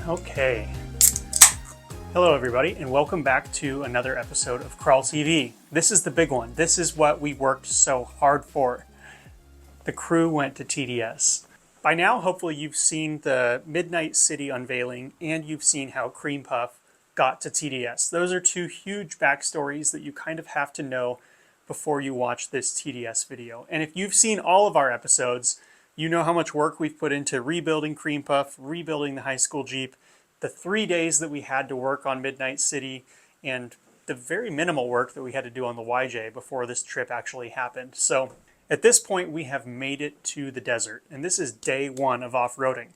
Okay. Hello everybody and welcome back to another episode of Crawl TV. This is the big one. This is what we worked so hard for. The crew went to TDS. By now, hopefully you've seen the Midnight City unveiling and you've seen how Cream Puff got to TDS. Those are two huge backstories that you kind of have to know before you watch this TDS video. And if you've seen all of our episodes, you know how much work we've put into rebuilding Cream Puff, rebuilding the high school Jeep, the 3 days that we had to work on Midnight City, and the very minimal work that we had to do on the YJ before this trip actually happened. So at this point, we have made it to the desert, and this is day one of off-roading.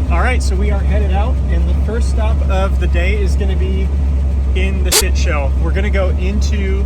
All right, so we are headed out, and the first stop of the day is going to be in the shit show. We're going to go into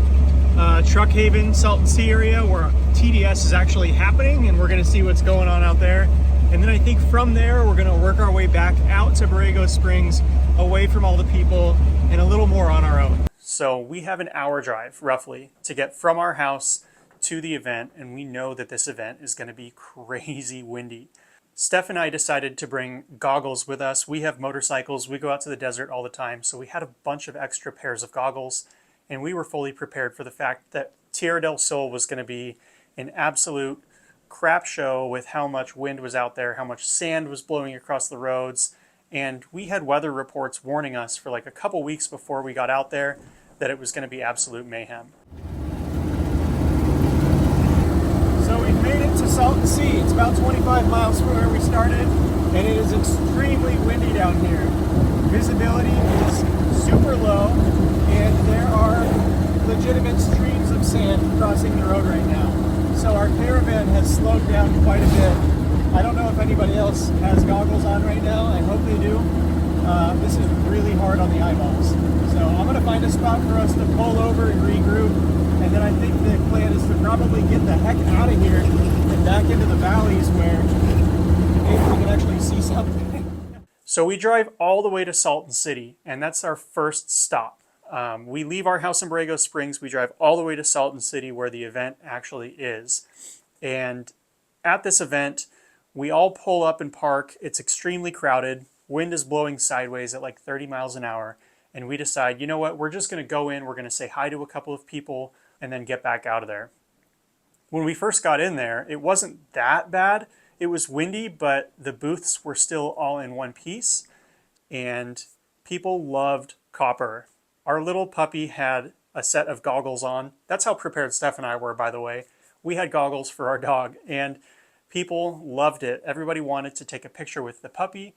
Truckhaven, Salton Sea area, where TDS is actually happening, and we're going to see what's going on out there. And then I think from there, we're going to work our way back out to Borrego Springs, away from all the people, and a little more on our own. So we have an hour drive, roughly, to get from our house to the event, and we know that this event is going to be crazy windy. Steph and I decided to bring goggles with us. We have motorcycles. We go out to the desert all the time, so we had a bunch of extra pairs of goggles, and we were fully prepared for the fact that Tierra del Sol was going to be an absolute crap show with how much wind was out there, how much sand was blowing across the roads, and we had weather reports warning us for like a couple weeks before we got out there that it was going to be absolute mayhem. So we've made it to Salton Sea. It's about 25 miles from where we started, and it is extremely windy down here. Visibility is super low, and there are legitimate streams of sand crossing the road right now. So our caravan has slowed down quite a bit. I don't know if anybody else has goggles on right now. I hope they do. This is really hard on the eyeballs. So I'm going to find a spot for us to pull over and regroup. And then I think the plan is to probably get the heck out of here and back into the valleys where maybe we can actually see something. So we drive all the way to Salton City, and that's our first stop. We leave our house in Borrego Springs, we drive all the way to Salton City where the event actually is. And at this event, we all pull up and park. It's extremely crowded. Wind is blowing sideways at like 30 miles an hour. And we decide, you know what, we're just going to go in, we're going to say hi to a couple of people, and then get back out of there. When we first got in there, it wasn't that bad. It was windy, but the booths were still all in one piece. And people loved copper. Our little puppy had a set of goggles on. That's how prepared Steph and I were, by the way. We had goggles for our dog, and people loved it. Everybody wanted to take a picture with the puppy,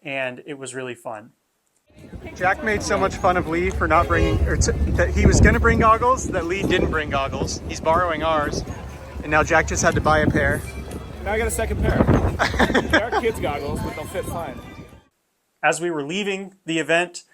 and it was really fun. Jack made so much fun of Lee for not bringing, that he was going to bring goggles, that Lee didn't bring goggles. He's borrowing ours, and now Jack just had to buy a pair. Now I got a second pair. They are kids' goggles, but they'll fit fine. As we were leaving the event,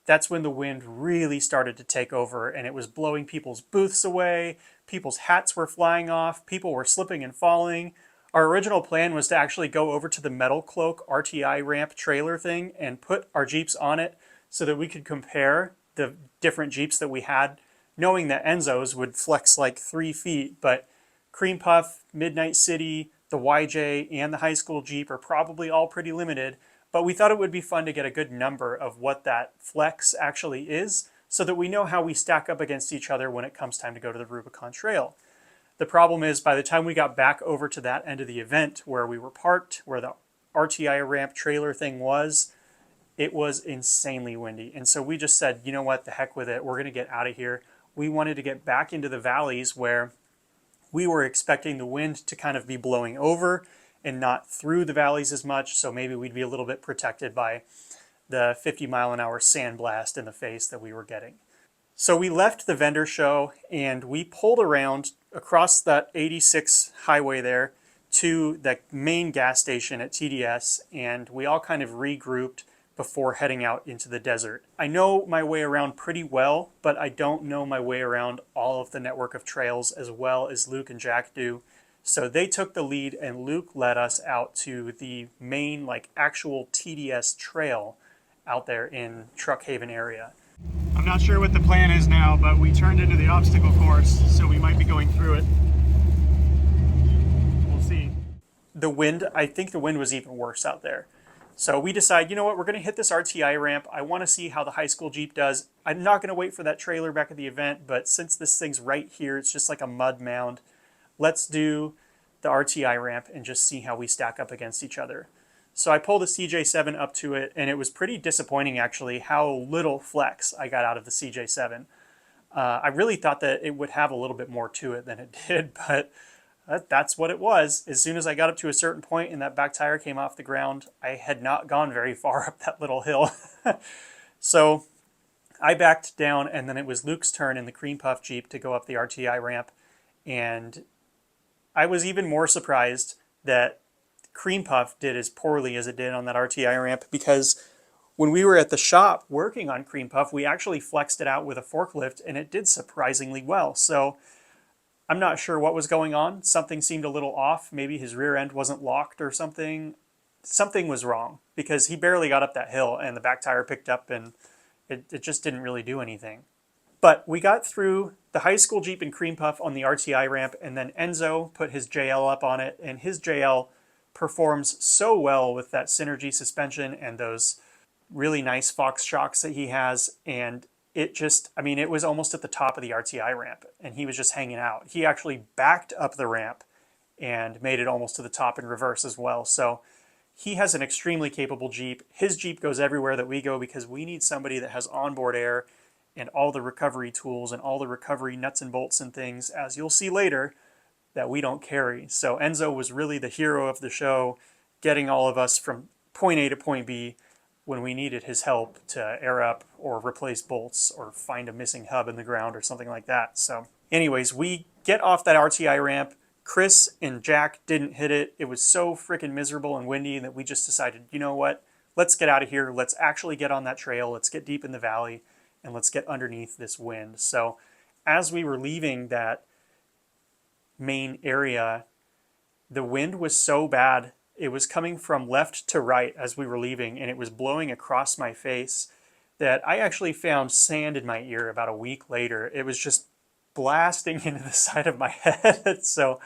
that's when the wind really started to take over, and it was blowing people's booths away, people's hats were flying off, people were slipping and falling. Our original plan was to actually go over to the Metal Cloak RTI ramp trailer thing and put our Jeeps on it so that we could compare the different Jeeps that we had, knowing that Enzo's would flex like 3 feet, but Cream Puff, Midnight City, the YJ, and the high school Jeep are probably all pretty limited. But we thought it would be fun to get a good number of what that flex actually is so that we know how we stack up against each other when it comes time to go to the Rubicon Trail. The problem is by the time we got back over to that end of the event where we were parked, where the RTI ramp trailer thing was, it was insanely windy. And so we just said, you know what, the heck with it, we're going to get out of here. We wanted to get back into the valleys where we were expecting the wind to kind of be blowing over and not through the valleys as much, so maybe we'd be a little bit protected by the 50-mile-an-hour sandblast in the face that we were getting. So we left the vendor show and we pulled around across that 86 highway there to the main gas station at TDS, and we all kind of regrouped before heading out into the desert. I know my way around pretty well, but I don't know my way around all of the network of trails as well as Luke and Jack do. So they took the lead and Luke led us out to the main, like, actual TDS trail out there in Truckhaven area. I'm not sure what the plan is now, but we turned into the obstacle course, so we might be going through it. We'll see. The wind, I think the wind was even worse out there. So we decide, you know what, we're going to hit this RTI ramp. I want to see how the high school Jeep does. I'm not going to wait for that trailer back at the event, but since this thing's right here, it's just like a mud mound. Let's do the RTI ramp and just see how we stack up against each other. So I pulled the CJ7 up to it, and it was pretty disappointing actually how little flex I got out of the CJ7. I really thought that it would have a little bit more to it than it did, but that's what it was. As soon as I got up to a certain point and that back tire came off the ground, I had not gone very far up that little hill. So I backed down, and then it was Luke's turn in the cream puff Jeep to go up the RTI ramp. And I was even more surprised that cream puff did as poorly as it did on that RTI ramp, because when we were at the shop working on cream puff, we actually flexed it out with a forklift and it did surprisingly well. So I'm not sure what was going on. Something seemed a little off. Maybe his rear end wasn't locked or something. Something was wrong, because he barely got up that hill and the back tire picked up, and it just didn't really do anything. But we got through the high school Jeep and cream puff on the RTI ramp, and then Enzo put his JL up on it, and his JL performs so well with that Synergy suspension and those really nice Fox shocks that he has. And it just, I mean, it was almost at the top of the RTI ramp and he was just hanging out. He actually backed up the ramp and made it almost to the top in reverse as well. So he has an extremely capable Jeep. His Jeep goes everywhere that we go, because we need somebody that has onboard air and all the recovery tools and all the recovery nuts and bolts and things, as you'll see later, that we don't carry. So Enzo was really the hero of the show, getting all of us from point A to point B when we needed his help to air up or replace bolts or find a missing hub in the ground or something like that. So anyways, we get off that RTI ramp. Chris and Jack didn't hit it. It was so freaking miserable and windy that we just decided, you know what? Let's get out of here. Let's actually get on that trail. Let's get deep in the valley and let's get underneath this wind. So as we were leaving that main area, the wind was so bad. It was coming from left to right as we were leaving, and it was blowing across my face that I actually found sand in my ear about a week later. It was just blasting into the side of my head. So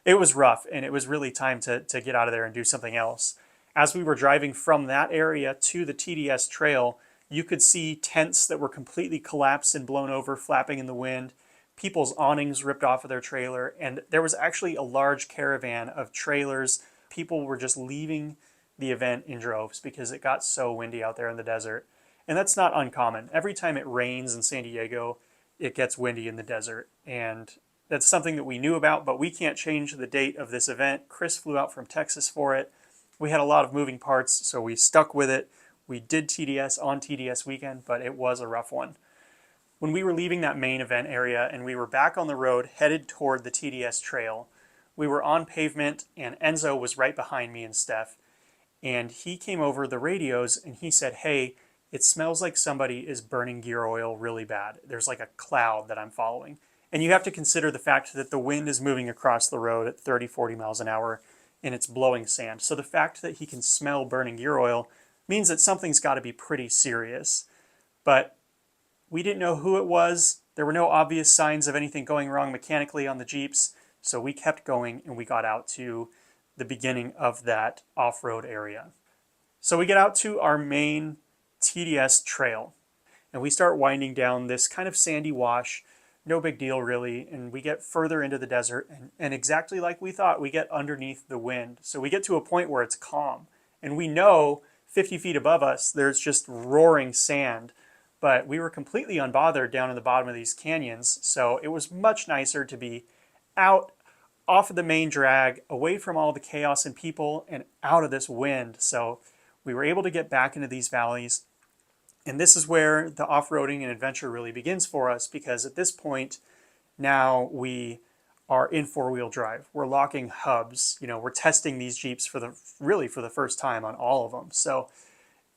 it was rough, and it was really time to get out of there and do something else. As we were driving from that area to the TDS trail, you could see tents that were completely collapsed and blown over, flapping in the wind. People's awnings ripped off of their trailer, and there was actually a large caravan of trailers. People were just leaving the event in droves because it got so windy out there in the desert. And that's not uncommon. Every time it rains in San Diego, it gets windy in the desert. And that's something that we knew about, but we can't change the date of this event. Chris flew out from Texas for it. We had a lot of moving parts, so we stuck with it. We did TDS on TDS weekend, but it was a rough one. When we were leaving that main event area and we were back on the road headed toward the TDS trail, we were on pavement and Enzo was right behind me and Steph. And he came over the radios and he said, "Hey, it smells like somebody is burning gear oil really bad. There's like a cloud that I'm following." And you have to consider the fact that the wind is moving across the road at 30, 40 miles an hour and it's blowing sand. So the fact that he can smell burning gear oil means that something's got to be pretty serious. But we didn't know who it was. There were no obvious signs of anything going wrong mechanically on the Jeeps. So we kept going and we got out to the beginning of that off-road area. So we get out to our main TDS trail and we start winding down this kind of sandy wash. No big deal really. And we get further into the desert and exactly like we thought, we get underneath the wind. So we get to a point where it's calm and we know 50 feet above us, there's just roaring sand. But we were completely unbothered down in the bottom of these canyons. So it was much nicer to be out off of the main drag, away from all the chaos and people, and out of this wind. So we were able to get back into these valleys. And this is where the off-roading and adventure really begins for us, because at this point, now we are in four-wheel drive. We're locking hubs. You know, we're testing these Jeeps for the first time on all of them. So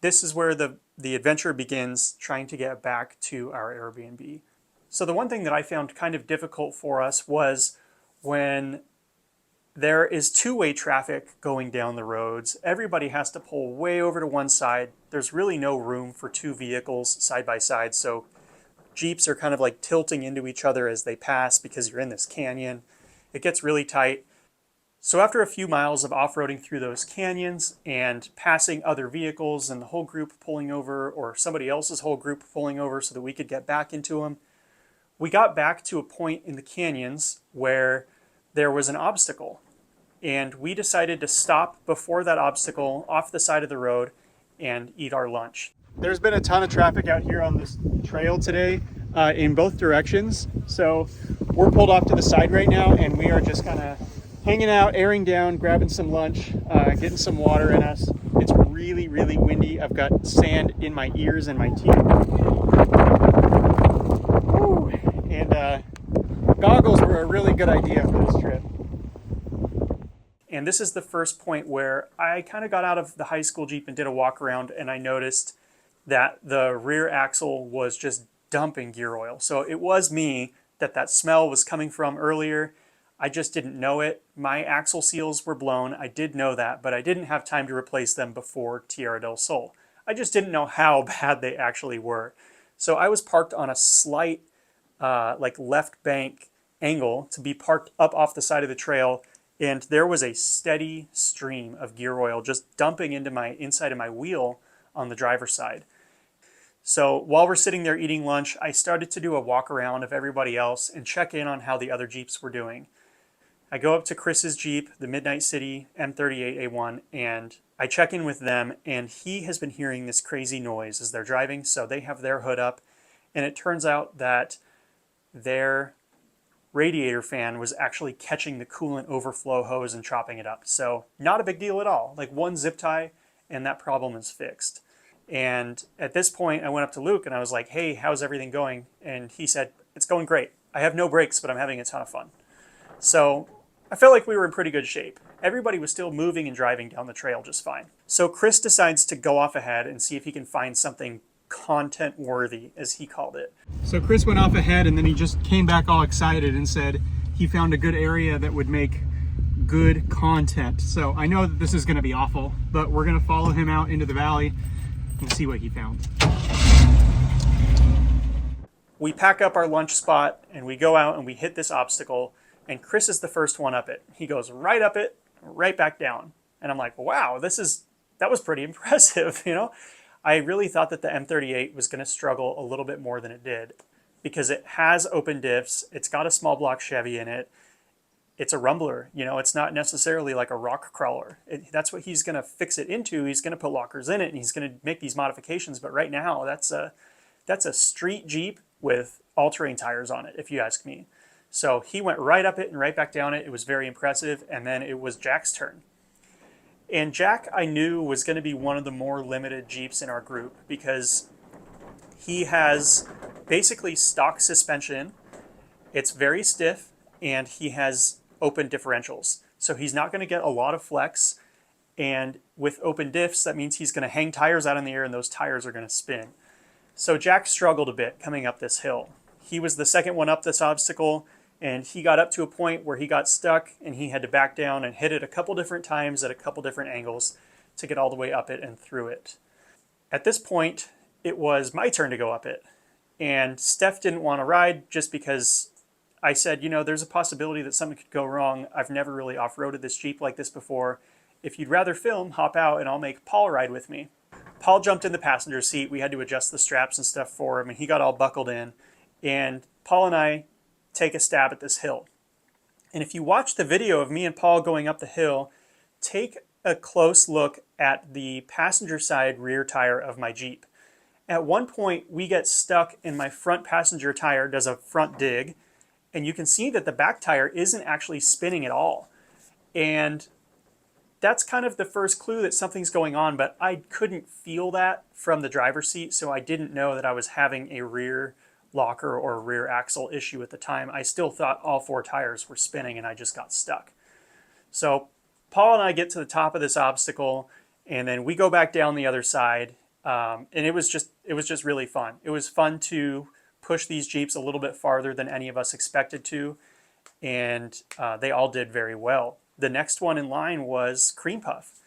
this is where the adventure begins, trying to get back to our Airbnb. So the one thing that I found kind of difficult for us was when there is two-way traffic going down the roads. Everybody has to pull way over to one side. There's really no room for two vehicles side by side. So Jeeps are kind of like tilting into each other as they pass because you're in this canyon. It gets really tight. So after a few miles of off-roading through those canyons and passing other vehicles and the whole group pulling over, or somebody else's whole group pulling over so that we could get back into them, we got back to a point in the canyons where there was an obstacle. And we decided to stop before that obstacle off the side of the road and eat our lunch. There's been a ton of traffic out here on this trail today in both directions. So we're pulled off to the side right now and we are just kind of hanging out, airing down, grabbing some lunch, getting some water in us. It's really, really windy. I've got sand in my ears and my teeth. Woo. And goggles were a really good idea for this trip. And this is the first point where I kind of got out of the high school Jeep and did a walk around, and I noticed that the rear axle was just dumping gear oil. So it was me that smell was coming from earlier. I just didn't know it. My axle seals were blown. I did know that, but I didn't have time to replace them before Tierra del Sol. I just didn't know how bad they actually were. So I was parked on a slight like left bank angle to be parked up off the side of the trail, and there was a steady stream of gear oil just dumping into my inside of my wheel on the driver's side. So while we're sitting there eating lunch, I started to do a walk around of everybody else and check in on how the other Jeeps were doing. I go up to Chris's Jeep, the Midnight City M38A1, and I check in with them, and he has been hearing this crazy noise as they're driving, so they have their hood up, and it turns out that their radiator fan was actually catching the coolant overflow hose and chopping it up. So not a big deal at all, like one zip tie, and that problem is fixed. And at this point, I went up to Luke and I was like, hey, how's everything going? And he said, it's going great. I have no brakes, but I'm having a ton of fun. So I felt like we were in pretty good shape. Everybody was still moving and driving down the trail just fine. So Chris decides to go off ahead and see if he can find something content worthy, as he called it. So Chris went off ahead and then he just came back all excited and said he found a good area that would make good content. So I know that this is going to be awful, but we're going to follow him out into the valley and see what he found. We pack up our lunch spot and we go out and we hit this obstacle, and Chris is the first one up it. He goes right up it, right back down. And I'm like, wow, that was pretty impressive, you know? I really thought that the M38 was going to struggle a little bit more than it did because it has open diffs, it's got a small block Chevy in it, it's a rumbler, you know, it's not necessarily like a rock crawler. That's what he's going to fix it into. He's going to put lockers in it and he's going to make these modifications, but right now that's a street Jeep with all-terrain tires on it, if you ask me. So he went right up it and right back down it. It was very impressive, and then it was Jack's turn. And Jack, I knew, was going to be one of the more limited Jeeps in our group because he has basically stock suspension. It's very stiff, and he has open differentials. So he's not going to get a lot of flex, and with open diffs, that means he's going to hang tires out in the air, and those tires are going to spin. So Jack struggled a bit coming up this hill. He was the second one up this obstacle, and he got up to a point where he got stuck and he had to back down and hit it a couple different times at a couple different angles to get all the way up it and through it. At this point, it was my turn to go up it. And Steph didn't want to ride just because I said, you know, there's a possibility that something could go wrong. I've never really off-roaded this Jeep like this before. If you'd rather film, hop out and I'll make Paul ride with me. Paul jumped in the passenger seat. We had to adjust the straps and stuff for him, and he got all buckled in. And Paul and I take a stab at this hill. And if you watch the video of me and Paul going up the hill, take a close look at the passenger side rear tire of my Jeep. At one point, we get stuck and my front passenger tire does a front dig, and you can see that the back tire isn't actually spinning at all. And that's kind of the first clue that something's going on, but I couldn't feel that from the driver's seat, so I didn't know that I was having a rear locker or rear axle issue at the time. I still thought all four tires were spinning and I just got stuck. So Paul and I get to the top of this obstacle, and then we go back down the other side, and it was just really fun. It was fun to push these Jeeps a little bit farther than any of us expected to, and they all did very well. The next one in line was Cream Puff,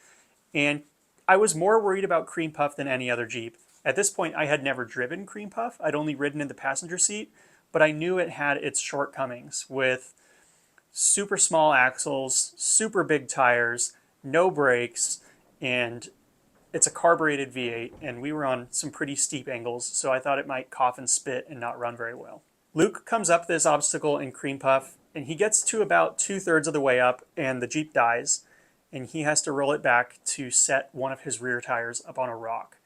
and I was more worried about Cream Puff than any other Jeep. At this point, I had never driven Cream Puff. I'd only ridden in the passenger seat, but I knew it had its shortcomings with super small axles, super big tires, no brakes, and it's a carbureted V8, and we were on some pretty steep angles, so I thought it might cough and spit and not run very well. Luke comes up this obstacle in cream puff, and he gets to about 2/3 of the way up, and the Jeep dies, and he has to roll it back to set one of his rear tires up on a rock.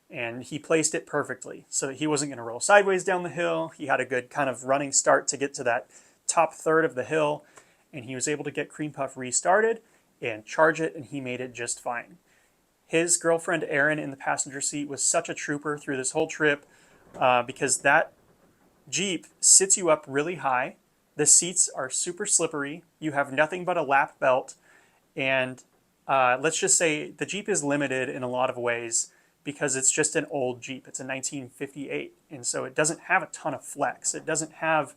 And he placed it perfectly, so he wasn't going to roll sideways down the hill. He had a good kind of running start to get to that top third of the hill, and he was able to get cream puff restarted and charge it, and he made it just fine. His girlfriend Erin in the passenger seat was such a trooper through this whole trip, because that Jeep sits you up really high. The seats are super slippery. You have nothing but a lap belt, and let's just say the Jeep is limited in a lot of ways because it's just an old Jeep. It's a 1958, and so it doesn't have a ton of flex. It doesn't have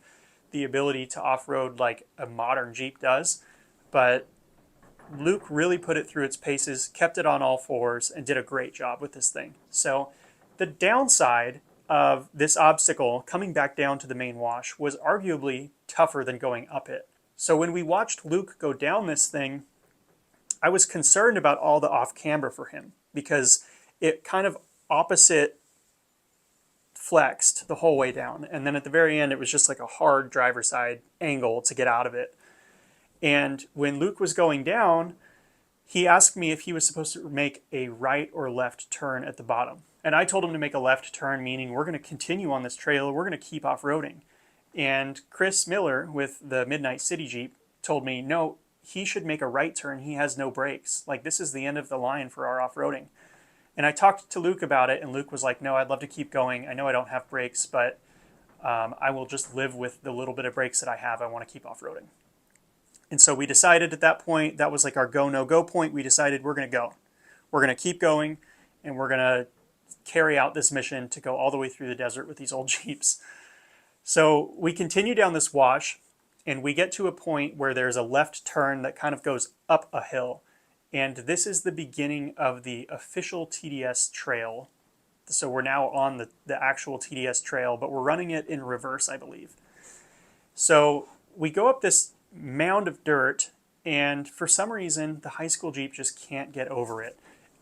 the ability to off-road like a modern Jeep does, but Luke really put it through its paces, kept it on all fours, and did a great job with this thing. So the downside of this obstacle coming back down to the main wash was arguably tougher than going up it. So when we watched Luke go down this thing, I was concerned about all the off-camber for him because it kind of opposite flexed the whole way down. And then at the very end, it was just like a hard driver side angle to get out of it. And when Luke was going down, he asked me if he was supposed to make a right or left turn at the bottom. And I told him to make a left turn, meaning we're going to continue on this trail, we're going to keep off-roading. And Chris Miller with the Midnight City Jeep told me, no, he should make a right turn. He has no brakes. Like, this is the end of the line for our off-roading. And I talked to Luke about it, and Luke was like, no, I'd love to keep going. I know I don't have brakes, but I will just live with the little bit of brakes that I have. I want to keep off-roading. And so we decided at that point, that was like our go, no go point. We decided we're going to go. We're going to keep going, and we're going to carry out this mission to go all the way through the desert with these old Jeeps. So we continue down this wash, and we get to a point where there's a left turn that kind of goes up a hill. And this is the beginning of the official TDS trail. So we're now on the actual TDS trail, but we're running it in reverse, I believe. So we go up this mound of dirt, and for some reason, the high school Jeep just can't get over it.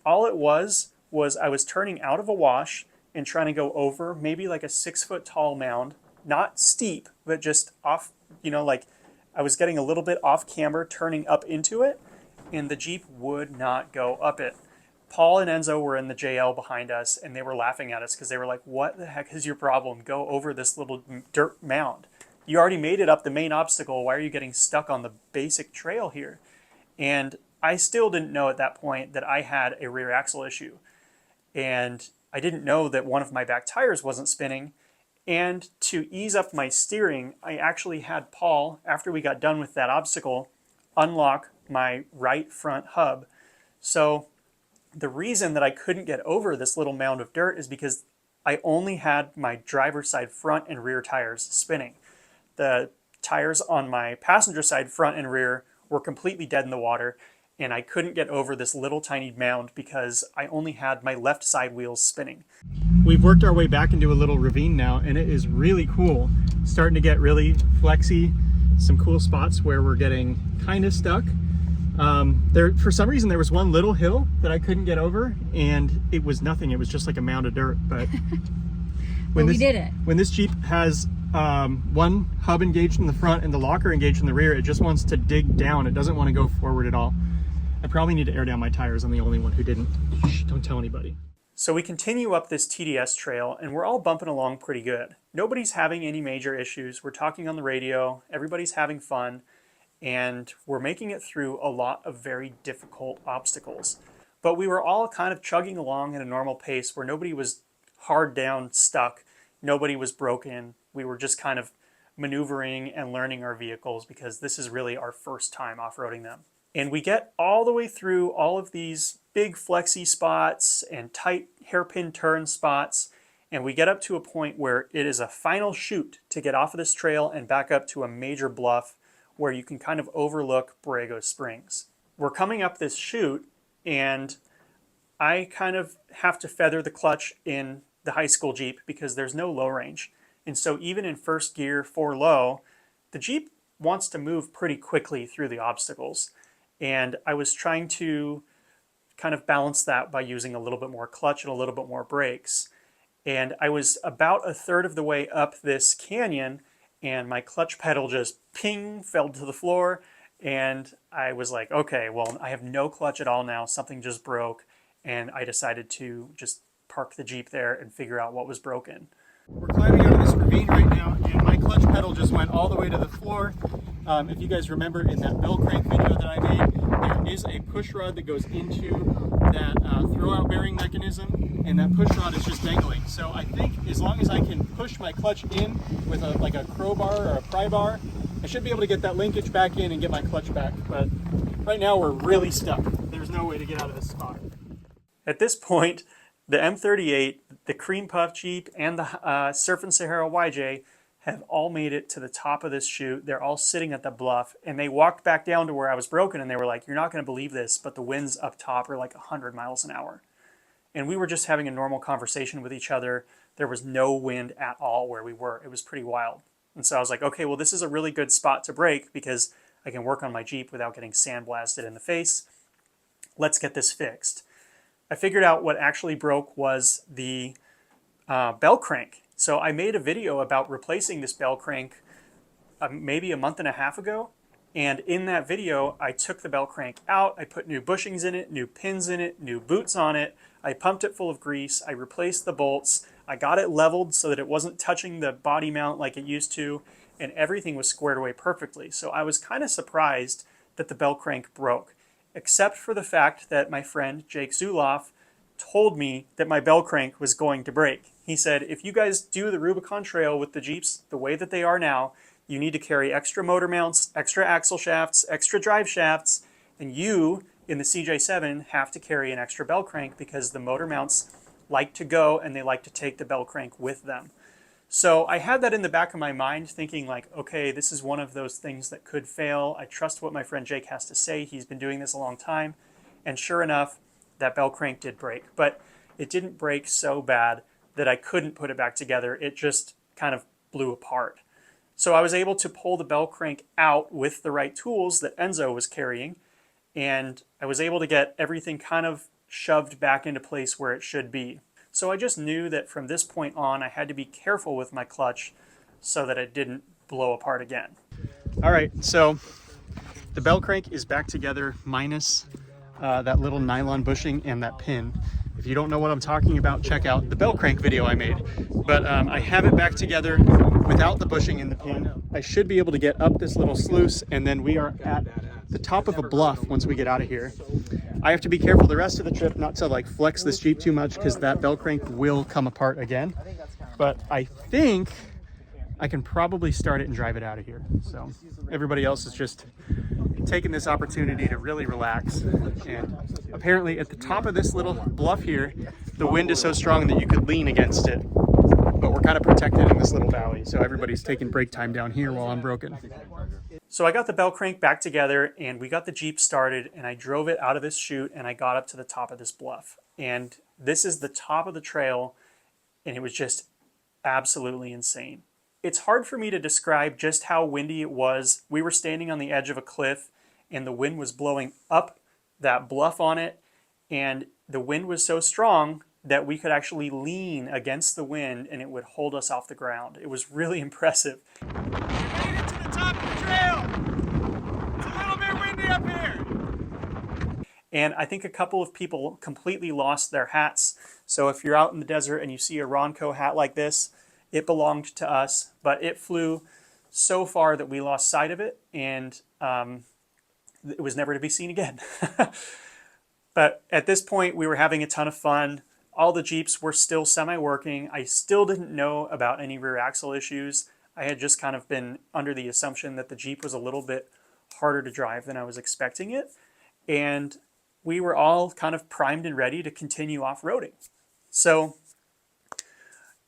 All it was I was turning out of a wash and trying to go over maybe like a 6-foot tall mound, not steep, but just off, like I was getting a little bit off camber turning up into it, and the Jeep would not go up it. Paul and Enzo were in the JL behind us, and they were laughing at us because they were like, what the heck is your problem? Go over this little dirt mound. You already made it up the main obstacle. Why are you getting stuck on the basic trail here? And I still didn't know at that point that I had a rear axle issue. And I didn't know that one of my back tires wasn't spinning. And to ease up my steering, I actually had Paul, after we got done with that obstacle, unlock my right front hub. So the reason that I couldn't get over this little mound of dirt is because I only had my driver's side front and rear tires spinning. The tires on my passenger side front and rear were completely dead in the water, and I couldn't get over this little tiny mound because I only had my left side wheels spinning. We've worked our way back into a little ravine now, and it is really cool. Starting to get really flexy, some cool spots where we're getting kind of stuck. For some reason, there was one little hill that I couldn't get over, and it was nothing. It was just like a mound of dirt. But we did it. When this Jeep has one hub engaged in the front and the locker engaged in the rear, it just wants to dig down. It doesn't want to go forward at all. I probably need to air down my tires. I'm the only one who didn't. Shh, don't tell anybody. So we continue up this TDS trail, and we're all bumping along pretty good. Nobody's having any major issues. We're talking on the radio. Everybody's having fun. And we're making it through a lot of very difficult obstacles. But we were all kind of chugging along at a normal pace where nobody was hard down stuck. Nobody was broken. We were just kind of maneuvering and learning our vehicles because this is really our first time off-roading them. And we get all the way through all of these big flexy spots and tight hairpin turn spots, and we get up to a point where it is a final chute to get off of this trail and back up to a major bluff where you can kind of overlook Borrego Springs. We're coming up this chute, and I kind of have to feather the clutch in the high school Jeep because there's no low range. And so even in first gear for low, the Jeep wants to move pretty quickly through the obstacles. And I was trying to kind of balance that by using a little bit more clutch and a little bit more brakes. And I was about a third of the way up this canyon, and my clutch pedal just ping fell to the floor. And I was like, okay, well, I have no clutch at all now. Something just broke. And I decided to just park the Jeep there and figure out what was broken. We're climbing out of this ravine right now, and my clutch pedal just went all the way to the floor. If you guys remember in that bell crank video that I made, there is a push rod that goes into that throwout bearing mechanism, and that push rod is just dangling. So I think as long as I can push my clutch in with like a crowbar or a pry bar, I should be able to get that linkage back in and get my clutch back. But right now we're really stuck. There's no way to get out of this spot. At this point, the M38, the Cream Puff Jeep, and the Surf and Sahara YJ have all made it to the top of this chute. They're all sitting at the bluff, and they walked back down to where I was broken, and they were like, you're not going to believe this, but the winds up top are like 100 miles an hour. And we were just having a normal conversation with each other. There was no wind at all where we were. It was pretty wild. And so I was like, okay, well, this is a really good spot to brake because I can work on my Jeep without getting sandblasted in the face. Let's get this fixed. I figured out what actually broke was the bell crank. So I made a video about replacing this bell crank maybe a month and a half ago. And in that video, I took the bell crank out. I put new bushings in it, new pins in it, new boots on it. I pumped it full of grease. I replaced the bolts. I got it leveled so that it wasn't touching the body mount like it used to. And everything was squared away perfectly. So I was kind of surprised that the bell crank broke, except for the fact that my friend Jake Zuloff told me that my bell crank was going to break. He said, if you guys do the Rubicon Trail with the Jeeps the way that they are now, you need to carry extra motor mounts, extra axle shafts, extra drive shafts, and you, in the CJ7, have to carry an extra bell crank because the motor mounts like to go and they like to take the bell crank with them. So I had that in the back of my mind thinking like, okay, this is one of those things that could fail. I trust what my friend Jake has to say. He's been doing this a long time. And sure enough, that bell crank did break. But it didn't break so bad that I couldn't put it back together. It just kind of blew apart. So I was able to pull the bell crank out with the right tools that Enzo was carrying. And I was able to get everything kind of shoved back into place where it should be. So I just knew that from this point on, I had to be careful with my clutch so that it didn't blow apart again. All right, so the bell crank is back together minus that little nylon bushing and that pin. If you don't know what I'm talking about, check out the bell crank video I made. But I have it back together without the bushing and the pin. I should be able to get up this little sluice, and then we are at the top of a bluff once we get out of here. I have to be careful the rest of the trip not to like flex this Jeep too much because that bell crank will come apart again. But I think I can probably start it and drive it out of here. So everybody else is just taking this opportunity to really relax. And apparently at the top of this little bluff here, the wind is so strong that you could lean against it. But we're kind of protected in this little valley. So everybody's taking break time down here while I'm broken. So I got the bell crank back together and we got the Jeep started and I drove it out of this chute and I got up to the top of this bluff. And this is the top of the trail and it was just absolutely insane. It's hard for me to describe just how windy it was. We were standing on the edge of a cliff and the wind was blowing up that bluff on it. And the wind was so strong that we could actually lean against the wind and it would hold us off the ground. It was really impressive. We made it to the top of the trail. It's a little bit windy up here. And I think a couple of people completely lost their hats. So if you're out in the desert and you see a Ronco hat like this, it belonged to us, but it flew so far that we lost sight of it, and it was never to be seen again. But at this point, we were having a ton of fun. All the Jeeps were still semi-working. I still didn't know about any rear axle issues. I had just kind of been under the assumption that the Jeep was a little bit harder to drive than I was expecting it. And we were all kind of primed and ready to continue off-roading. So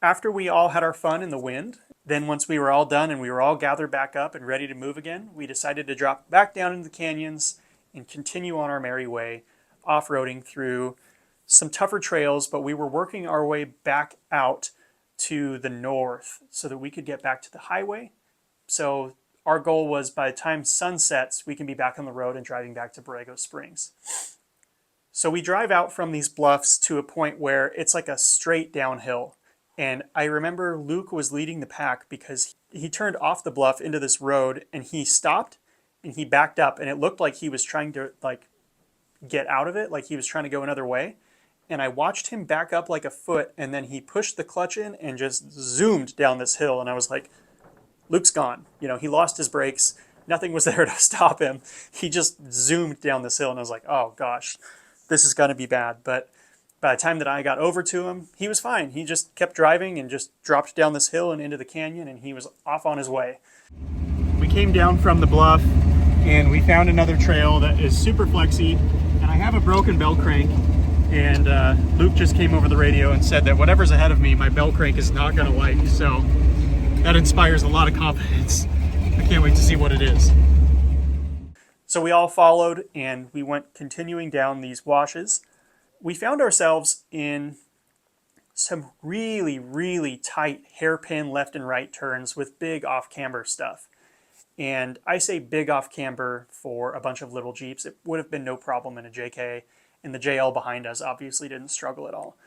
after we all had our fun in the wind, then once we were all done and we were all gathered back up and ready to move again, we decided to drop back down into the canyons and continue on our merry way, off-roading through some tougher trails, but we were working our way back out to the north so that we could get back to the highway. So our goal was by the time sun sets, we can be back on the road and driving back to Borrego Springs. So we drive out from these bluffs to a point where it's like a straight downhill. And I remember Luke was leading the pack because he turned off the bluff into this road and he stopped and he backed up, and it looked like he was trying to like get out of it, like he was trying to go another way. And I watched him back up like a foot, and then he pushed the clutch in and just zoomed down this hill. And I was like, Luke's gone. You know, he lost his brakes. Nothing was there to stop him. He just zoomed down this hill, and I was like, oh gosh, this is going to be bad. But by the time that I got over to him, he was fine. He just kept driving and just dropped down this hill and into the canyon, and he was off on his way. We came down from the bluff, and we found another trail that is super flexy, and I have a broken bell crank, and Luke just came over the radio and said that whatever's ahead of me, my bell crank is not going to like, so that inspires a lot of confidence. I can't wait to see what it is. So we all followed, and we went continuing down these washes. We found ourselves in some really, really tight hairpin left and right turns with big off-camber stuff. And I say big off-camber for a bunch of little Jeeps. It would have been no problem in a JK, and the JL behind us obviously didn't struggle at all.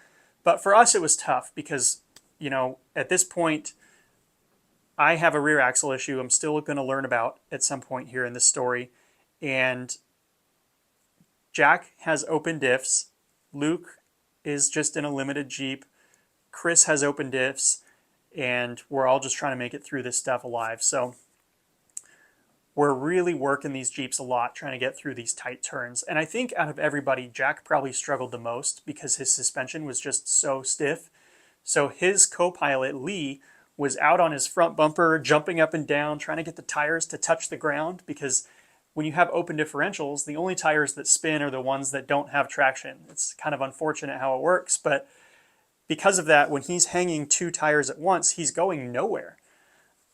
But for us, it was tough because, you know, at this point, I have a rear axle issue I'm still going to learn about at some point here in this story. And Jack has open diffs. Luke is just in a limited Jeep. Chris has open diffs. And we're all just trying to make it through this stuff alive. So we're really working these Jeeps a lot, trying to get through these tight turns. And I think out of everybody, Jack probably struggled the most because his suspension was just so stiff. So his co-pilot, Lee, was out on his front bumper, jumping up and down, trying to get the tires to touch the ground, because when you have open differentials, the only tires that spin are the ones that don't have traction. It's kind of unfortunate how it works, but because of that, when he's hanging two tires at once, he's going nowhere.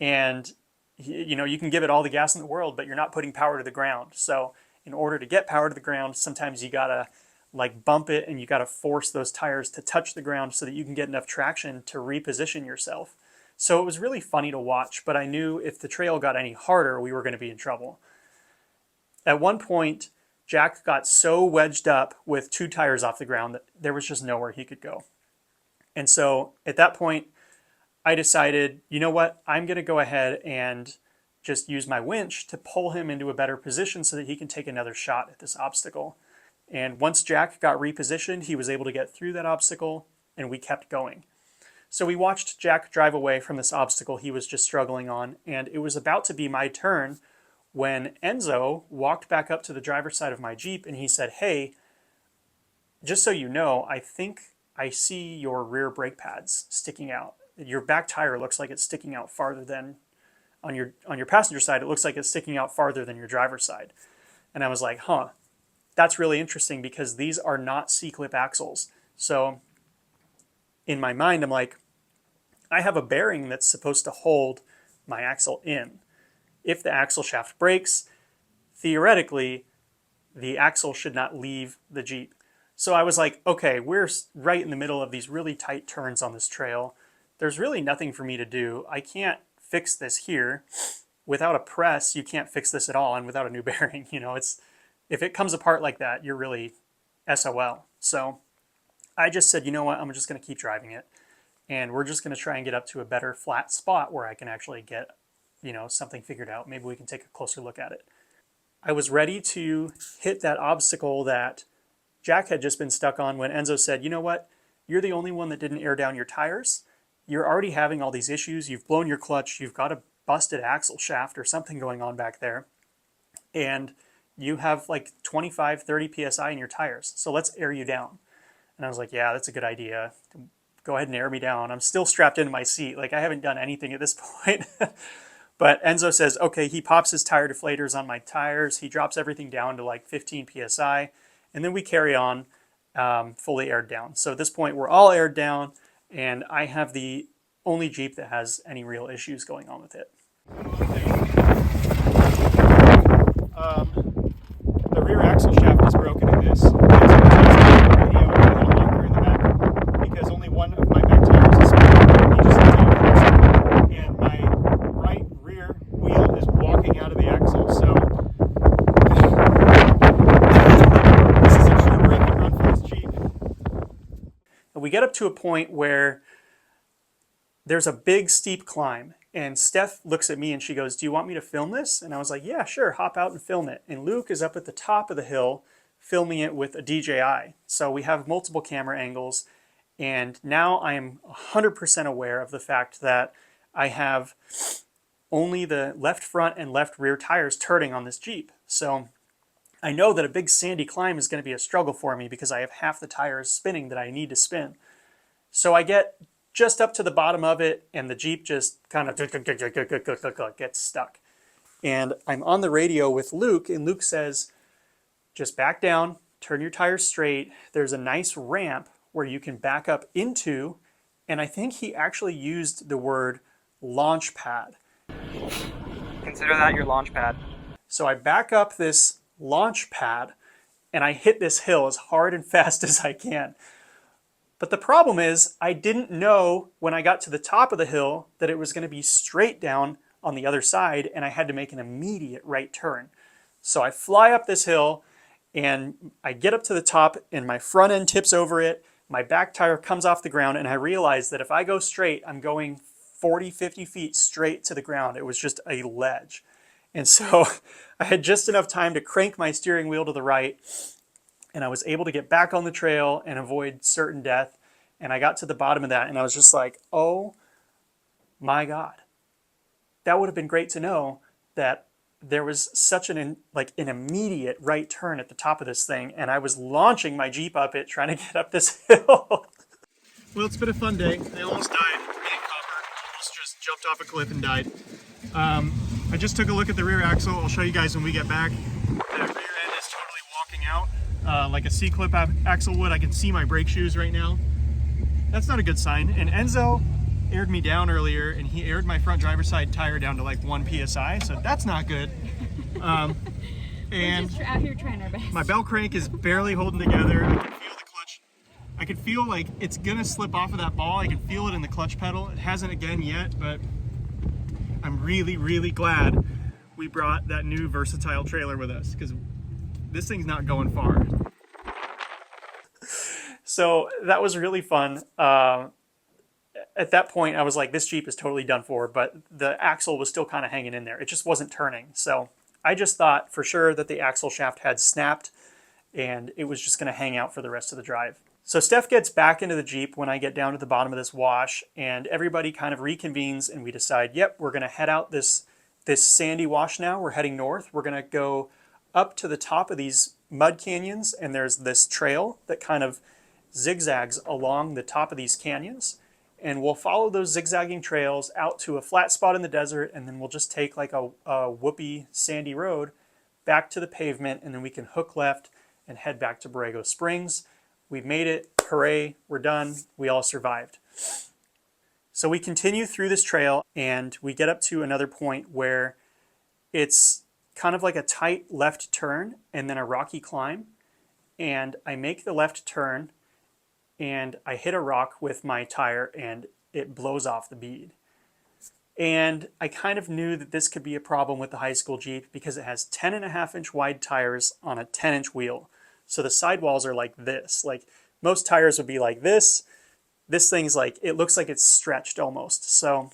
And you know, you can give it all the gas in the world, but you're not putting power to the ground. So in order to get power to the ground, sometimes you gotta like bump it, and you gotta force those tires to touch the ground so that you can get enough traction to reposition yourself. So it was really funny to watch, but I knew if the trail got any harder, we were going to be in trouble. At one point, Jack got so wedged up with two tires off the ground that there was just nowhere he could go. And so at that point, I decided, you know what, I'm going to go ahead and just use my winch to pull him into a better position so that he can take another shot at this obstacle. And once Jack got repositioned, he was able to get through that obstacle, and we kept going. So we watched Jack drive away from this obstacle he was just struggling on, and it was about to be my turn when Enzo walked back up to the driver's side of my Jeep, and he said, hey, just so you know, I think I see your rear brake pads sticking out. Your back tire looks like it's sticking out farther than, on your passenger side, it looks like it's sticking out farther than your driver's side. And I was like, huh, that's really interesting because these are not C-clip axles. So in my mind, I'm like, I have a bearing that's supposed to hold my axle in. If the axle shaft breaks, theoretically, the axle should not leave the Jeep. So I was like, okay, we're right in the middle of these really tight turns on this trail. There's really nothing for me to do. I can't fix this here. Without a press, you can't fix this at all, and without a new bearing, you know, if it comes apart like that, you're really SOL. So I just said, you know what, I'm just going to keep driving it, and we're just going to try and get up to a better flat spot where I can actually get, you know, something figured out. Maybe we can take a closer look at it. I was ready to hit that obstacle that Jack had just been stuck on when Enzo said, you know what, you're the only one that didn't air down your tires. You're already having all these issues. You've blown your clutch. You've got a busted axle shaft or something going on back there. And you have like 25, 30 PSI in your tires. So let's air you down. And I was like, yeah, that's a good idea. Go ahead and air me down. I'm still strapped into my seat. Like I haven't done anything at this point. But Enzo says, okay, he pops his tire deflators on my tires. He drops everything down to like 15 PSI. And then we carry on fully aired down. So at this point, we're all aired down. And I have the only Jeep that has any real issues going on with it. The rear axle shaft is broken in this. Radio a little longer in the back because only one of my back tires is spinning. And my right rear wheel is walking we get up to a point where there's a big steep climb, and Steph looks at me and she goes, "Do you want me to film this?" And I was like, "Yeah, sure, hop out and film it." And Luke is up at the top of the hill filming it with a DJI. So we have multiple camera angles, and now I am 100% aware of the fact that I have only the left front and left rear tires turning on this Jeep. So I know that a big sandy climb is going to be a struggle for me because I have half the tires spinning that I need to spin. So I get just up to the bottom of it, and the Jeep just kind of gets stuck. And I'm on the radio with Luke, and Luke says, "Just back down, turn your tires straight. There's a nice ramp where you can back up into," and I think he actually used the word launch pad. Consider that your launch pad. So I back up this launch pad, and I hit this hill as hard and fast as I can. But the problem is, I didn't know when I got to the top of the hill that it was going to be straight down on the other side, and I had to make an immediate right turn. So I fly up this hill, and I get up to the top, and my front end tips over it, my back tire comes off the ground, and I realize that if I go straight, I'm going 40, 50 feet straight to the ground. It was just a ledge. And so I had just enough time to crank my steering wheel to the right, and I was able to get back on the trail and avoid certain death. And I got to the bottom of that, and I was just like, oh my God. That would have been great to know that there was such an immediate right turn at the top of this thing, and I was launching my Jeep up it, trying to get up this hill. Well, it's been a fun day. I almost died. Me and Copper almost just jumped off a cliff and died. I just took a look at the rear axle. I'll show you guys when we get back. That rear end is totally walking out like a C-clip axle would. I can see my brake shoes right now. That's not a good sign. And Enzo aired me down earlier, and he aired my front driver's side tire down to like 1 PSI, so that's not good. And we're just out here trying our best. My bell crank is barely holding together. I can feel the clutch. I can feel like it's gonna slip off of that ball. I can feel it in the clutch pedal. It hasn't again yet, but I'm really, really glad we brought that new versatile trailer with us, because this thing's not going far. So that was really fun. At that point, I was like, this Jeep is totally done for, but the axle was still kind of hanging in there. It just wasn't turning. So I just thought for sure that the axle shaft had snapped, and it was just going to hang out for the rest of the drive. So Steph gets back into the Jeep when I get down to the bottom of this wash, and everybody kind of reconvenes, and we decide, yep, we're going to head out this sandy wash now. We're heading north. We're going to go up to the top of these mud canyons, and there's this trail that kind of zigzags along the top of these canyons. And we'll follow those zigzagging trails out to a flat spot in the desert, and then we'll just take like a whoopy sandy road back to the pavement, and then we can hook left and head back to Borrego Springs. We've made it. Hooray, we're done. We all survived. So we continue through this trail, and we get up to another point where it's kind of like a tight left turn and then a rocky climb. And I make the left turn, and I hit a rock with my tire, and it blows off the bead. And I kind of knew that this could be a problem with the high school Jeep because it has 10.5-inch wide tires on a 10-inch wheel. So the sidewalls are like this. Like most tires would be like this. This thing's like, it looks like it's stretched almost. So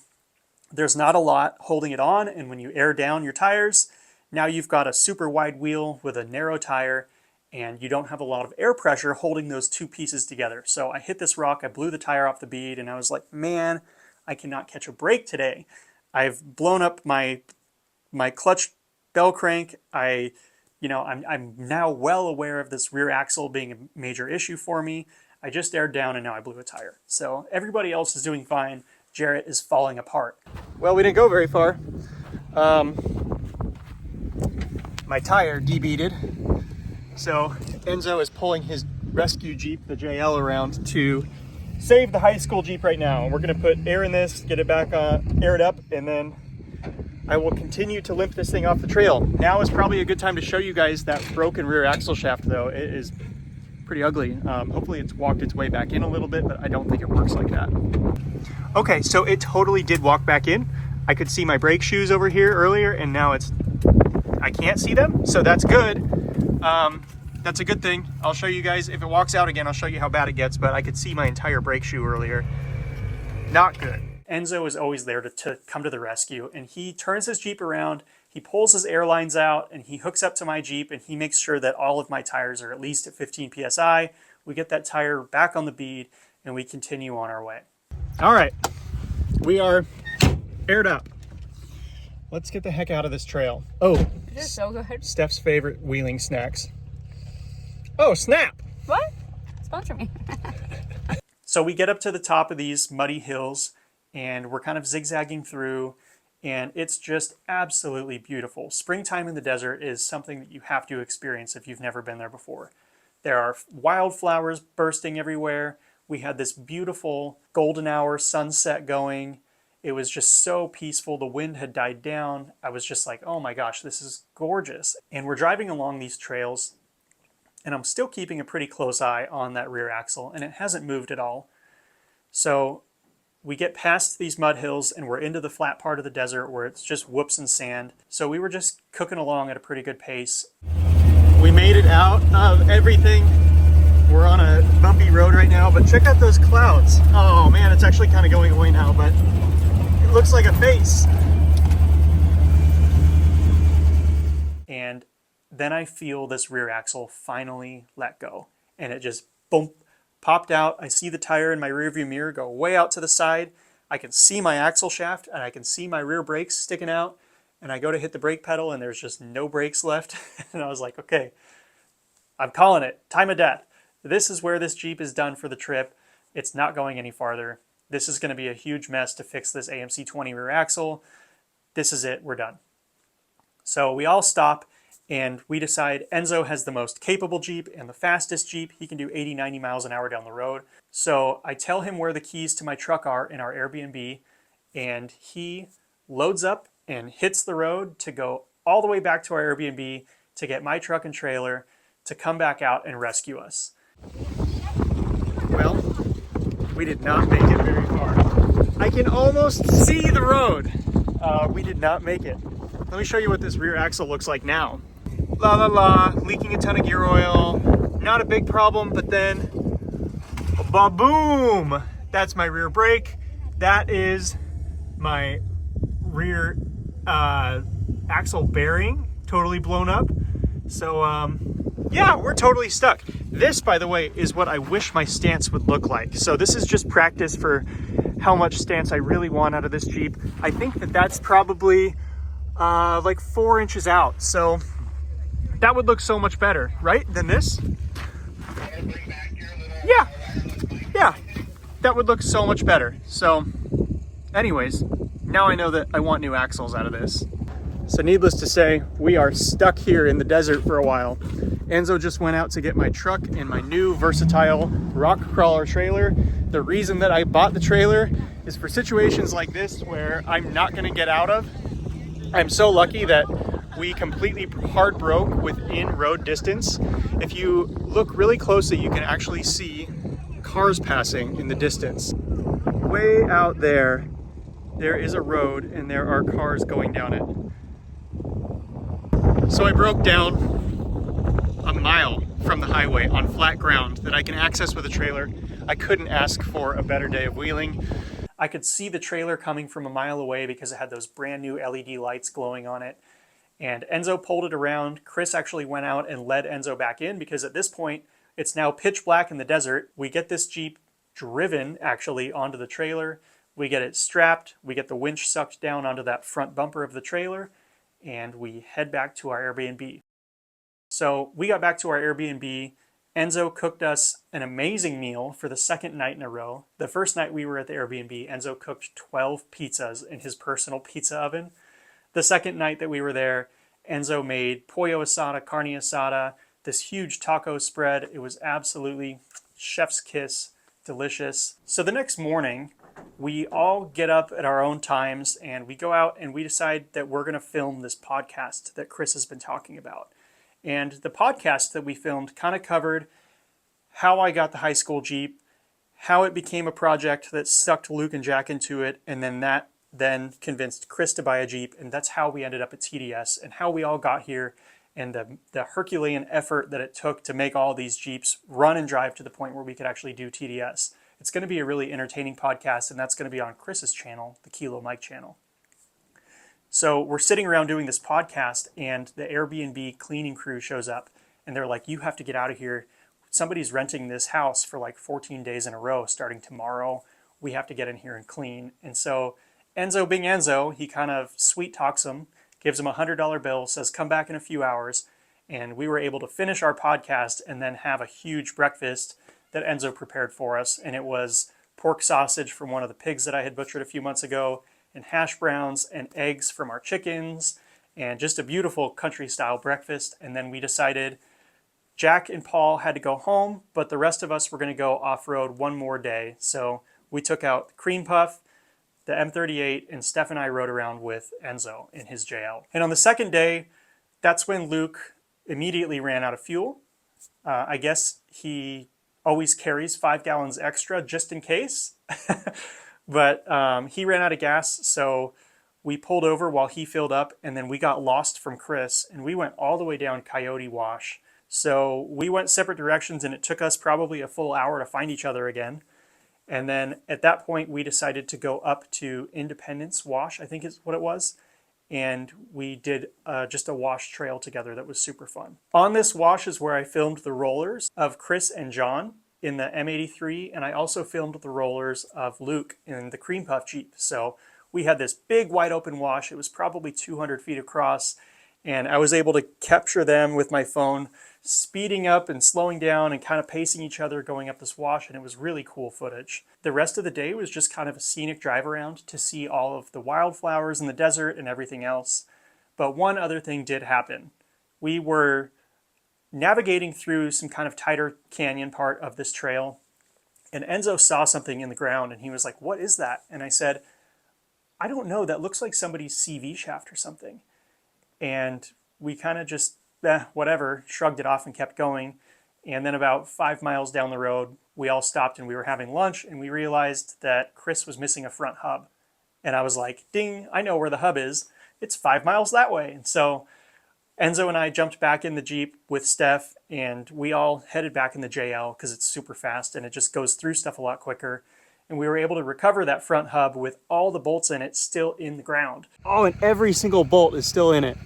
there's not a lot holding it on. And when you air down your tires, now you've got a super wide wheel with a narrow tire, and you don't have a lot of air pressure holding those two pieces together. So I hit this rock, I blew the tire off the bead, and I was like, man, I cannot catch a break today. I've blown up my clutch bell crank. I'm now well aware of this rear axle being a major issue for me. I just aired down, and now I blew a tire. So everybody else is doing fine. Jarrett is falling apart. Well, we didn't go very far. My tire debeaded. So Enzo is pulling his rescue Jeep, the JL, around to save the high school Jeep right now. We're gonna put air in this, get it back air it up, and then I will continue to limp this thing off the trail. Now is probably a good time to show you guys that broken rear axle shaft, though. It is pretty ugly. Hopefully it's walked its way back in a little bit, but I don't think it works like that. Okay, so it totally did walk back in. I could see my brake shoes over here earlier, and now I can't see them, so that's good. That That's a good thing. I'll show you guys, if it walks out again, I'll show you how bad it gets, but I could see my entire brake shoe earlier. Not good. Enzo is always there to come to the rescue, and he turns his Jeep around, he pulls his air lines out, and he hooks up to my Jeep, and he makes sure that all of my tires are at least at 15 PSI. We get that tire back on the bead, and we continue on our way. All right, we are aired up. Let's get the heck out of this trail. Oh, This is so good. Steph's favorite wheeling snacks. Oh, snap! What? Sponsor me. So we get up to the top of these muddy hills, and we're kind of zigzagging through, and it's just absolutely beautiful. Springtime in the desert is something that you have to experience if you've never been there before. There are wildflowers bursting everywhere. We had this beautiful golden hour sunset going. It was just so peaceful. The wind had died down. I was just like, oh my gosh, this is gorgeous. And we're driving along these trails, and I'm still keeping a pretty close eye on that rear axle, and it hasn't moved at all. So we get past these mud hills, and we're into the flat part of the desert where it's just whoops and sand. So we were just cooking along at a pretty good pace. We made it out of everything. We're on a bumpy road right now, but check out those clouds. Oh man, it's actually kind of going away now, but it looks like a face. And then I feel this rear axle finally let go, and it just boom, popped out. I see the tire in my rearview mirror go way out to the side. I can see my axle shaft, and I can see my rear brakes sticking out, and I go to hit the brake pedal, and there's just no brakes left. And I was like, okay, I'm calling it. Time of death. This is where this Jeep is done for the trip. It's not going any farther. This is going to be a huge mess to fix this AMC 20 rear axle. This is it. We're done. So we all stop, and we decide Enzo has the most capable Jeep and the fastest Jeep. He can do 80, 90 miles an hour down the road. So I tell him where the keys to my truck are in our Airbnb, and he loads up and hits the road to go all the way back to our Airbnb to get my truck and trailer to come back out and rescue us. Well, we did not make it very far. I can almost see the road. We did not make it. Let me show you what this rear axle looks like now. La la la, leaking a ton of gear oil. Not a big problem, but then, ba-boom! That's my rear brake. That is my rear axle bearing, totally blown up. So, yeah, we're totally stuck. This, by the way, is what I wish my stance would look like. So this is just practice for how much stance I really want out of this Jeep. I think that that's probably like 4 inches out. So that would look so much better, right, than this? Yeah, yeah, that would look so much better. So anyways, now I know that I want new axles out of this. So needless to say, we are stuck here in the desert for a while. Enzo just went out to get my truck and my new versatile rock crawler trailer. The reason that I bought the trailer is for situations like this where I'm not gonna get out of. I'm so lucky that we completely hard broke within road distance. If you look really closely, you can actually see cars passing in the distance. Way out there, there is a road and there are cars going down it. So I broke down a mile from the highway on flat ground that I can access with a trailer. I couldn't ask for a better day of wheeling. I could see the trailer coming from a mile away because it had those brand new LED lights glowing on it. And Enzo pulled it around. Chris actually went out and led Enzo back in because at this point, it's now pitch black in the desert. We get this Jeep driven actually onto the trailer. We get it strapped. We get the winch sucked down onto that front bumper of the trailer, and we head back to our Airbnb. So we got back to our Airbnb. Enzo cooked us an amazing meal for the second night in a row. The first night we were at the Airbnb, Enzo cooked 12 pizzas in his personal pizza oven. The second night that we were there, Enzo made pollo asada, carne asada, this huge taco spread. It was absolutely chef's kiss, delicious. So the next morning, we all get up at our own times and we go out and we decide that we're going to film this podcast that Chris has been talking about. And the podcast that we filmed kind of covered how I got the high school Jeep, how it became a project that sucked Luke and Jack into it, and then that convinced Chris to buy a Jeep, and that's how we ended up at TDS and how we all got here and the Herculean effort that it took to make all these Jeeps run and drive to the point where we could actually do TDS. It's going to be a really entertaining podcast, and that's going to be on Chris's channel, the Kilo Mike channel. So we're sitting around doing this podcast, and the Airbnb cleaning crew shows up, and they're like, you have to get out of here. Somebody's renting this house for like 14 days in a row starting tomorrow. We have to get in here and clean. And so Enzo being Enzo, he kind of sweet talks him, gives him a $100 bill, says, come back in a few hours. And we were able to finish our podcast and then have a huge breakfast that Enzo prepared for us. And it was pork sausage from one of the pigs that I had butchered a few months ago, and hash browns and eggs from our chickens, and just a beautiful country style breakfast. And then we decided Jack and Paul had to go home, but the rest of us were going to go off-road one more day. So we took out the Cream Puff, the M38, and Steph and I rode around with Enzo in his JL. And on the second day, that's when Luke immediately ran out of fuel. I guess he always carries 5 gallons extra just in case. But he ran out of gas, so we pulled over while he filled up, and then we got lost from Chris, and we went all the way down Coyote Wash. So we went separate directions, and it took us probably a full hour to find each other again. And then at that point, we decided to go up to Independence Wash, I think is what it was. And we did just a wash trail together that was super fun. On this wash is where I filmed the rollers of Chris and John in the M83, and I also filmed the rollers of Luke in the Cream Puff Jeep. So we had this big wide open wash. It was probably 200 feet across, and I was able to capture them with my phone, speeding up and slowing down and kind of pacing each other going up this wash, and it was really cool footage. The rest of the day was just kind of a scenic drive around to see all of the wildflowers in the desert and everything else. But one other thing did happen. We were navigating through some kind of tighter canyon part of this trail, and Enzo saw something in the ground, and he was like, what is that? And I said, I don't know, that looks like somebody's CV shaft or something. And we kind of just, whatever, shrugged it off and kept going. And then about 5 miles down the road, we all stopped and we were having lunch, and we realized that Chris was missing a front hub. And I was like, ding, I know where the hub is. It's 5 miles that way. And so Enzo and I jumped back in the Jeep with Steph, and we all headed back in the JL because it's super fast and it just goes through stuff a lot quicker. And we were able to recover that front hub with all the bolts in it still in the ground. Oh, and every single bolt is still in it.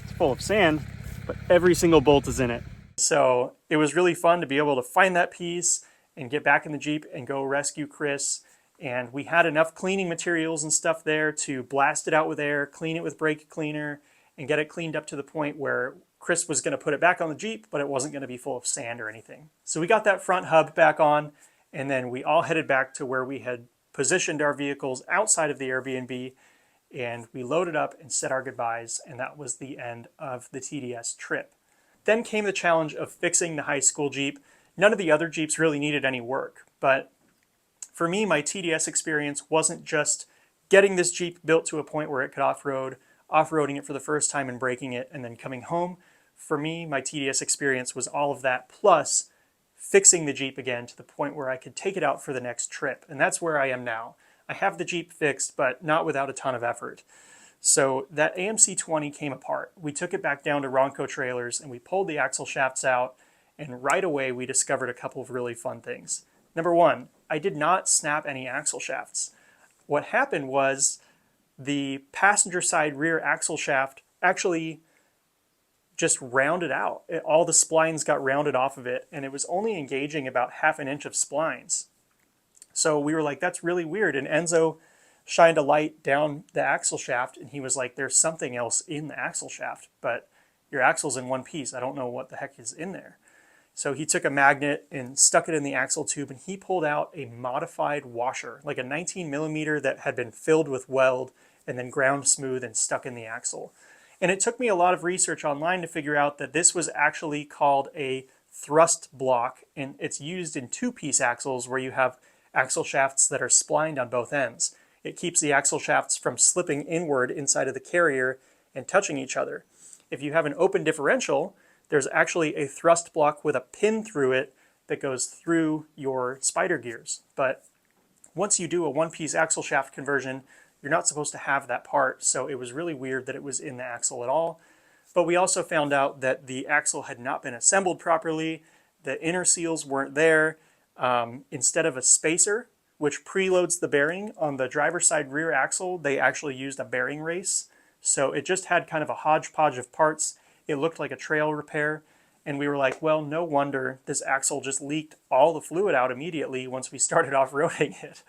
It's full of sand, but every single bolt is in it. So it was really fun to be able to find that piece and get back in the Jeep and go rescue Chris. And we had enough cleaning materials and stuff there to blast it out with air, clean it with brake cleaner, and get it cleaned up to the point where Chris was going to put it back on the Jeep, but it wasn't going to be full of sand or anything. So we got that front hub back on, and then we all headed back to where we had positioned our vehicles outside of the Airbnb, and we loaded up and said our goodbyes, and that was the end of the TDS trip. Then came the challenge of fixing the high school Jeep. None of the other Jeeps really needed any work, but for me, my TDS experience wasn't just getting this Jeep built to a point where it could off-road, off-roading it for the first time and breaking it, and then coming home. For me, my TDS experience was all of that, plus fixing the Jeep again to the point where I could take it out for the next trip. And that's where I am now. I have the Jeep fixed, but not without a ton of effort. So that AMC 20 came apart. We took it back down to Ronco trailers, and we pulled the axle shafts out, and right away we discovered a couple of really fun things. Number one, I did not snap any axle shafts. What happened was the passenger side rear axle shaft actually just rounded out. All the splines got rounded off of it, and it was only engaging about 1/2 inch of splines. So we were like, that's really weird. And Enzo shined a light down the axle shaft, and he was like, there's something else in the axle shaft, but your axle's in one piece. I don't know what the heck is in there. So he took a magnet and stuck it in the axle tube, and he pulled out a modified washer, like a 19 millimeter that had been filled with weld and then ground smooth and stuck in the axle. And it took me a lot of research online to figure out that this was actually called a thrust block, and it's used in two-piece axles where you have axle shafts that are splined on both ends. It keeps the axle shafts from slipping inward inside of the carrier and touching each other. If you have an open differential, there's actually a thrust block with a pin through it that goes through your spider gears. But once you do a one-piece axle shaft conversion, You're not supposed to have that part, so it was really weird that it was in the axle at all. But we also found out that the axle had not been assembled properly, the inner seals weren't there. Instead of a spacer, which preloads the bearing on the driver's side rear axle, they actually used a bearing race. So it just had kind of a hodgepodge of parts. It looked like a trail repair. And we were like, well, no wonder this axle just leaked all the fluid out immediately once we started off-roading it.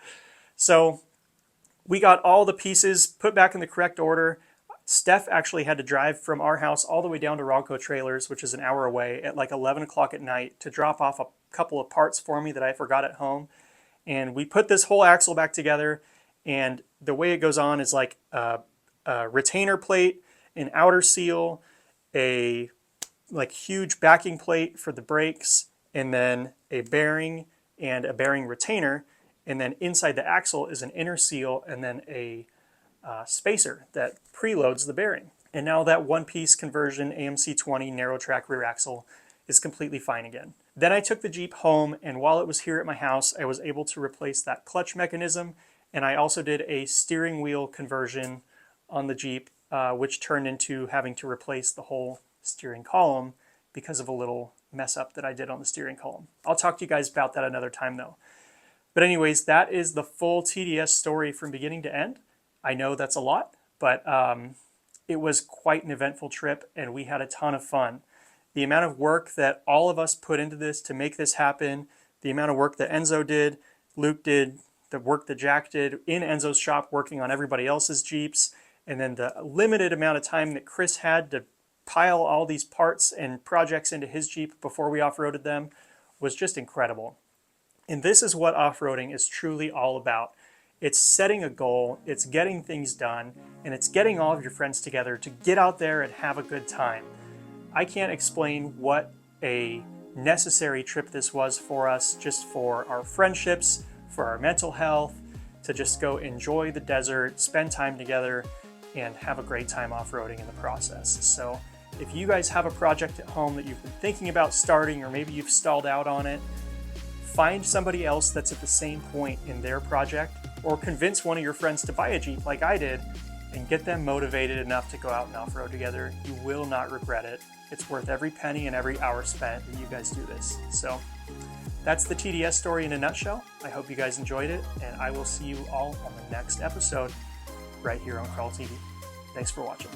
So we got all the pieces put back in the correct order. Steph actually had to drive from our house all the way down to Rubicon Trailers, which is an hour away, at like 11 o'clock at night to drop off a couple of parts for me that I forgot at home. And we put this whole axle back together, and the way it goes on is like a retainer plate, an outer seal, a like huge backing plate for the brakes, and then a bearing and a bearing retainer. And then inside the axle is an inner seal and then a spacer that preloads the bearing. And now that one-piece conversion AMC 20 narrow track rear axle is completely fine again. Then I took the Jeep home, and while it was here at my house, I was able to replace that clutch mechanism, and I also did a steering wheel conversion on the Jeep, which turned into having to replace the whole steering column because of a little mess up that I did on the steering column. I'll talk to you guys about that another time though. But anyways, that is the full TDS story from beginning to end. I know that's a lot, but it was quite an eventful trip, and we had a ton of fun. The amount of work that all of us put into this to make this happen, the amount of work that Enzo did, Luke did, the work that Jack did in Enzo's shop working on everybody else's Jeeps, and then the limited amount of time that Chris had to pile all these parts and projects into his Jeep before we off-roaded them was just incredible. And this is what off-roading is truly all about. It's setting a goal, it's getting things done, and it's getting all of your friends together to get out there and have a good time. I can't explain what a necessary trip this was for us, just for our friendships, for our mental health, to just go enjoy the desert, spend time together, and have a great time off-roading in the process. So if you guys have a project at home that you've been thinking about starting, or maybe you've stalled out on it, find somebody else that's at the same point in their project, or convince one of your friends to buy a Jeep like I did, and get them motivated enough to go out and off-road together. You will not regret it. It's worth every penny and every hour spent that you guys do this. So that's the TDS story in a nutshell. I hope you guys enjoyed it, and I will see you all on the next episode right here on Crawl TV. Thanks for watching.